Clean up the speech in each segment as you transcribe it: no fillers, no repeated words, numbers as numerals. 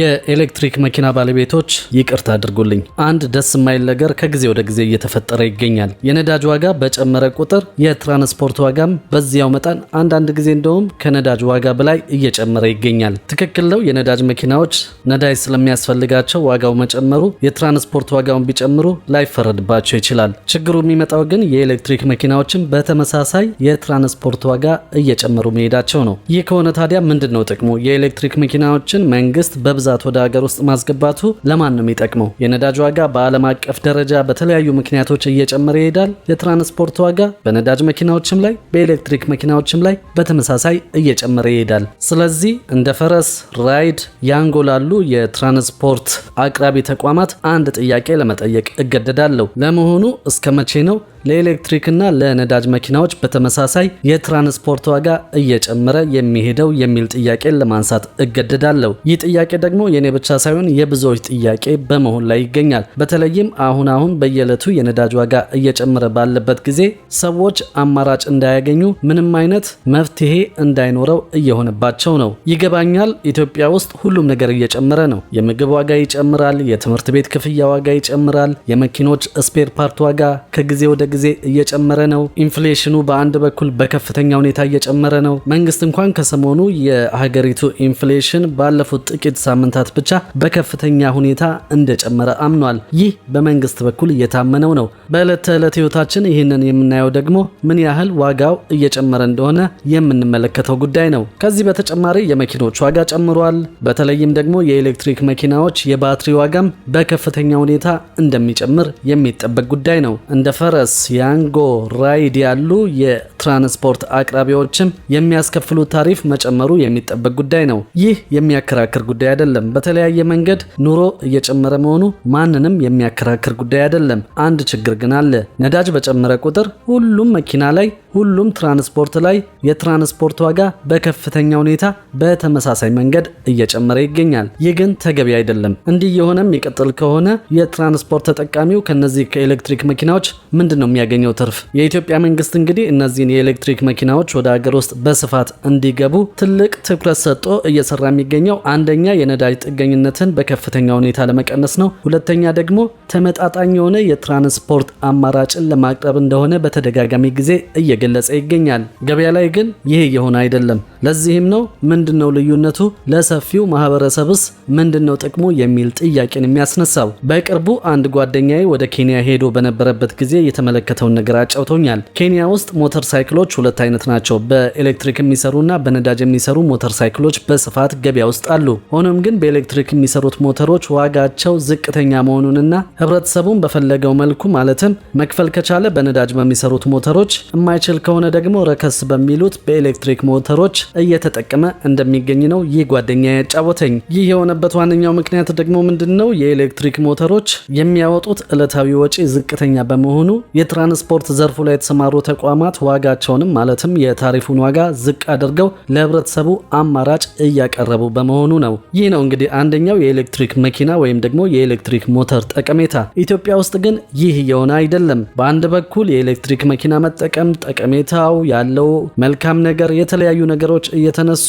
የኤሌክትሪክ መኪና ባለቤቶች ይቅርታ አድርጉልኝ፣ አንድ ደስ የማይል ነገር ከጊዜ ወደ ጊዜ እየተፈጠረ ይገኛል። የነዳጅ ዋጋ በጨመረ ቁጥር የትራንስፖርት ዋጋም በዚያው መጠን አንዳንድ ጊዜ እንደውም ከነዳጅ ዋጋ በላይ እየጨመረ ይገኛል። ትክክል ነው። የነዳጅ መኪናዎች ነዳጅ ስለሚያስፈልጋቸው ዋጋው መጨመሩ የትራንስፖርት ዋጋውን ቢጨምሩ ላይፈረድባቸው ይችላል። ችግሩ የሚመጣው ግን የኤሌክትሪክ መኪናዎችን በተመሳሳይ የትራንስፖርት ዋጋ እየጨመሩ መሄዳቸው ነው። ይህ ከሆነ ታዲያ ምንድን ነው ጥቅሙ? የኤሌክትሪክ መኪናዎችን መንግስት በብዛት ወደ ሀገር ውስጥ ማስገባቱ ለማን ነው የሚጠቅመው? የነዳጅ ዋጋ በዓለም አቀፍ ደረጃ በተለያዩ ምክንያቶች እየጨመረ ይሄዳል። የትራንስፖርት ዋጋ በነዳጅ መኪናዎችም ላይ በኤሌክትሪክ መኪናዎችም ላይ በተመሳሳይ እየጨመረ ይሄዳል። ስለዚህ እንደ ፈረስ ራይድ ያንጎ ላሉ የትራንስፖርት አቅራቢ ተቋማት አንድ ጥያቄ ለመጠየቅ እገደዳለሁ። ለመሆኑ እስከ መቼ ነው ለኤሌክትሪክና ለነዳጅ መኪናዎች በተመሳሳይ የትራንስፖርት ዋጋ እየጨመረ የሚሄደው የሚል ጥያቄን ለማንሳት እገደዳለሁ። ይህ ጥያቄ ደግሞ የኔ ብቻ ሳይሆን የብዙዎች ጥያቄ በመሆን ላይ ይገኛል። በተለይም አሁን በየዕለቱ የነዳጅ ዋጋ እየጨመረ ባለበት ጊዜ ሰዎች አማራጭ እንዳያገኙ ምንም አይነት መፍትሄ እንዳይኖረው እየሆነባቸው ነው። ይገባኛል። ኢትዮጵያ ውስጥ ሁሉም ነገር እየጨመረ ነው። የምግብ ዋጋ ይጨምራል፣ የትምህርት ቤት ክፍያ ዋጋ ይጨምራል፣ የመኪኖች ስፔር ፓርት ዋጋ ከጊዜ ወደ ጊዜ እየጨመረ ነው። ኢንፍሌሽኑ በአንድ በኩል በከፍተኛ ሁኔታ እየጨመረ ነው። መንግስት እንኳን ከሰሞኑ የሀገሪቱ ኢንፍሌሽን ባለፉት ጥቂት ሳምንታት ብቻ በከፍተኛ ሁኔታ እንደጨመረ አምኗል። ይህ በመንግስት በኩል እየታመነው ነው። በዕለት ተዕለት ህይወታችን ይህንን የምናየው ደግሞ ምን ያህል ዋጋው እየጨመረ እንደሆነ የምንመለከተው ጉዳይ ነው። ከዚህ በተጨማሪ የመኪኖች ዋጋ ጨምሯል። በተለይም ደግሞ የኤሌክትሪክ መኪናዎች የባትሪ ዋጋም በከፍተኛ ሁኔታ እንደሚጨምር የሚጠበቅ ጉዳይ ነው። እንደ ፈረስ ያንጎ ራይድ ያሉ የትራንስፖርት አቅራቢዎችም የሚያስከፍሉት ታሪፍ መጨመሩ የሚጠበቅ ጉዳይ ነው። ይህ የሚያከራክር ጉዳይ አይደለም። በተለያየ መንገድ ኑሮ እየጨመረ መሆኑ ማንንም የሚያከራክር ጉዳይ አይደለም። አንድ ችግር ግን አለ። ነዳጅ በጨመረ ቁጥር ሁሉም መኪና ላይ ሁሉም ትራንስፖርት ላይ የትራንስፖርት ዋጋ በከፍተኛ ሁኔታ በተመሳሳይ መንገድ እየጨመረ ይገኛል። ይህ ግን ተገቢ አይደለም። እንዲህ የሆነም ይቀጥል ከሆነ የትራንስፖርት ተጠቃሚው ከነዚህ ከኤሌክትሪክ መኪናዎች ምንድነው የሚያገኘው ትርፍ? የኢትዮጵያ መንግስት እንግዲህ እነዚህን የኤሌክትሪክ መኪናዎች ወደ ሀገር ውስጥ በስፋት እንዲገቡ ትልቅ ትኩረት ሰጥቶ እየሰራ የሚገኘው አንደኛ የነዳጅ ጥገኝነትን በከፍተኛ ሁኔታ ለመቀነስ ነው። ሁለተኛ ደግሞ ተመጣጣኝ የሆነ የትራንስፖርት አማራጭን ለማቅረብ እንደሆነ በተደጋጋሚ ጊዜ እየገለጸ ይገኛል። ገበያ ላይ ግን ይህ የሆነ አይደለም። ለዚህም ነው ምንድነው ልዩነቱ? ለሰፊው ማህበረሰብስ ምንድነው ጥቅሙ የሚል ጥያቄን የሚያስነሳው። በቅርቡ አንድ ጓደኛዬ ወደ ኬንያ ሄዶ በነበረበት ጊዜ የተመለከተውን ነገር አጫውቶኛል። ኬንያ ውስጥ ሞተር ሳይክሎች ሁለት አይነት ናቸው። በኤሌክትሪክ የሚሰሩና በነዳጅ የሚሰሩ ሞተር ሳይክሎች በስፋት ገበያ ውስጥ አሉ። ሆኖም ግን በኤሌክትሪክ የሚሰሩት ሞተሮች ዋጋቸው ዝቅተኛ መሆኑንና ህብረተሰቡን በፈለገው መልኩ ማለትም መክፈል ከቻለ በነዳጅ በሚሰሩት ሞተሮች የማይችል ከሆነ ደግሞ ረከስ በሚሉት በኤሌክትሪክ ሞተሮች እየተጠቀመ እንደሚገኝ ነው ይህ ጓደኛ ያጫወተኝ። ይህ የሆነበት ዋነኛው ምክንያት ደግሞ ምንድነው? የኤሌክትሪክ ሞተሮች የሚያወጡት ዕለታዊ ወጪ ዝቅተኛ በመሆኑ የትራንስፖርት ዘርፉ ላይ የተሰማሩ ተቋማት ዋጋቸውንም ማለትም የታሪፉን ዋጋ ዝቅ አድርገው ለህብረተሰቡ አማራጭ እያቀረቡ በመሆኑ ነው። ይህ ነው እንግዲህ አንደኛው የኤሌክትሪክ መኪና ወይም ደግሞ የኤሌክትሪክ ሞተር ጠቀሜታ። ኢትዮጵያ ውስጥ ግን ይህ የሆነ አይደለም። በአንድ በኩል የኤሌክትሪክ መኪና መጠቀም ጠቀሜታው ያለው መልካም ነገር የተለያዩ ነገሮች እየተነሱ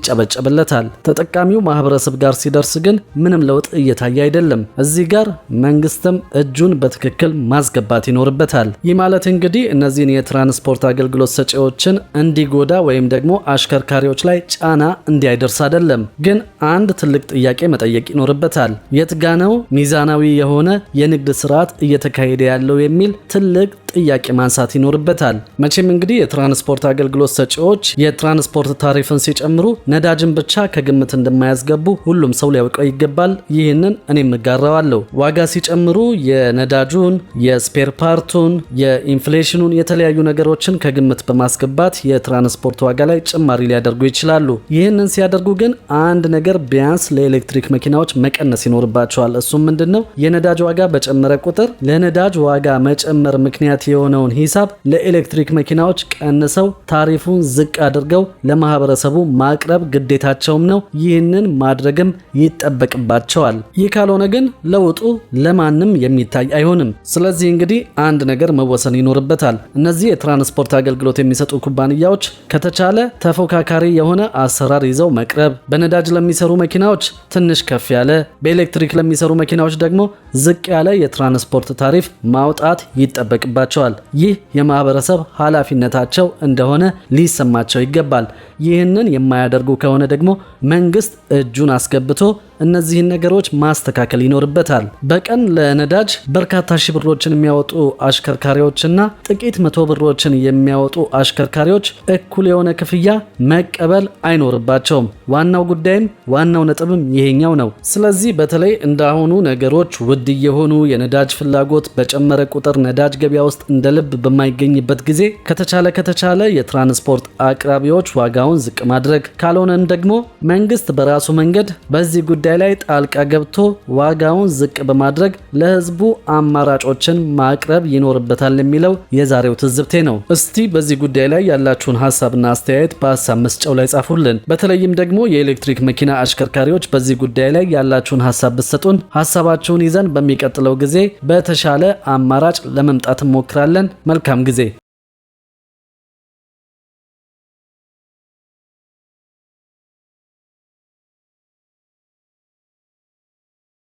ይጨበጨብለታል። ተጠቃሚው ማህበረሰብ ጋር ሲደርስ ግን ምንም ለውጥ እየታየ አይደለም። እዚህ ጋር መንግስትም እጁን በትክክል ማስገባት ይኖርበታል። ይህ ማለት እንግዲህ እነዚህን የትራንስፖርት አገልግሎት ሰጪዎችን እንዲጎዳ ወይም ደግሞ አሽከርካሪዎች ላይ ጫና እንዲያደርስ አይደለም። ግን አንድ ትልቅ ጥያቄ መጠየቅ ይኖርበታል። የት ጋ ነው ሚዛናዊ የሆነ የንግድ ስርዓት እየተካሄደ ያለው የሚል ትልቅ ጥያቄ ማንሳት ይኖርበታል። መቼም እንግዲህ የትራንስፖርት አገልግሎት ሰጪዎች የትራንስፖርት ታሪፍን ሲጨምሩ ነዳጅን ብቻ ከግምት እንደማያስገቡ ሁሉም ሰው ሊያውቀው ይገባል። ይህንን እኔም እጋራዋለሁ። ዋጋ ሲጨምሩ የነዳጁን፣ የስፔር ፓርቱን፣ የኢንፍሌሽኑን የተለያዩ ነገሮችን ከግምት በማስገባት የትራንስፖርት ዋጋ ላይ ጭማሪ ሊያደርጉ ይችላሉ። ይህንን ሲያደርጉ ግን አንድ ነገር ቢያንስ ለኤሌክትሪክ መኪናዎች መቀነስ ይኖርባቸዋል። እሱም ምንድነው? የነዳጅ ዋጋ በጨመረ ቁጥር ለነዳጅ ዋጋ መጨመር ምክንያት የሆነውን ሂሳብ ለኤሌክትሪክ መኪናዎች ቀንሰው ታሪፉን ዝቅ አድርገው ለማህበረሰቡ ማቅረብ ግዴታቸውም ነው። ይህንን ማድረግም ይጠበቅባቸዋል። ይህ ካልሆነ ግን ለውጡ ለማንም የሚታይ አይሆንም። ስለዚህ እንግዲህ አንድ ነገር መወሰን ይኖርበታል። እነዚህ የትራንስፖርት አገልግሎት የሚሰጡ ኩባንያዎች ከተቻለ ተፎካካሪ የሆነ አሰራር ይዘው መቅረብ፣ በነዳጅ ለሚሰሩ መኪናዎች ትንሽ ከፍ ያለ፣ በኤሌክትሪክ ለሚሰሩ መኪናዎች ደግሞ ዝቅ ያለ የትራንስፖርት ታሪፍ ማውጣት ይጠበቅባቸዋል። ይህ የማህበረሰብ ኃላፊነታቸው እንደሆነ ሊሰማቸው ይገባል። ይህንን የማያደርጉ ከሆነ ደግሞ መንግስት እጁን አስገብቶ እነዚህን ነገሮች ማስተካከል ይኖርበታል። በቀን ለነዳጅ በርካታ ሺህ ብሮችን የሚያወጡ አሽከርካሪዎችና ጥቂት 100 ብሮችን የሚያወጡ አሽከርካሪዎች እኩል የሆነ ክፍያ መቀበል አይኖርባቸውም። ዋናው ጉዳይም ዋናው ነጥብም ይሄኛው ነው። ስለዚህ በተለይ እንዳሁኑ ነገሮች ውድ የሆኑ የነዳጅ ፍላጎት በጨመረ ቁጥር ነዳጅ ገበያ ውስጥ እንደ ልብ በማይገኝበት ጊዜ ከተቻለ የትራንስፖርት አቅራቢዎች ዋጋውን ዝቅ ማድረግ፣ ካልሆነም ደግሞ መንግስት በራሱ መንገድ በዚህ ጉዳይ ላይ ጣልቃ ገብቶ ዋጋውን ዝቅ በማድረግ ለህዝቡ አማራጮችን ማቅረብ ይኖርበታል የሚለው የዛሬው ትዝብቴ ነው። እስቲ በዚህ ጉዳይ ላይ ያላችሁን ሀሳብና አስተያየት በሀሳብ መስጫው ላይ ጻፉልን። በተለይም ደግሞ የኤሌክትሪክ መኪና አሽከርካሪዎች በዚህ ጉዳይ ላይ ያላችሁን ሀሳብ ብትሰጡን ሀሳባችሁን ይዘን በሚቀጥለው ጊዜ በተሻለ አማራጭ ለመምጣት እንሞክራለን። መልካም ጊዜ።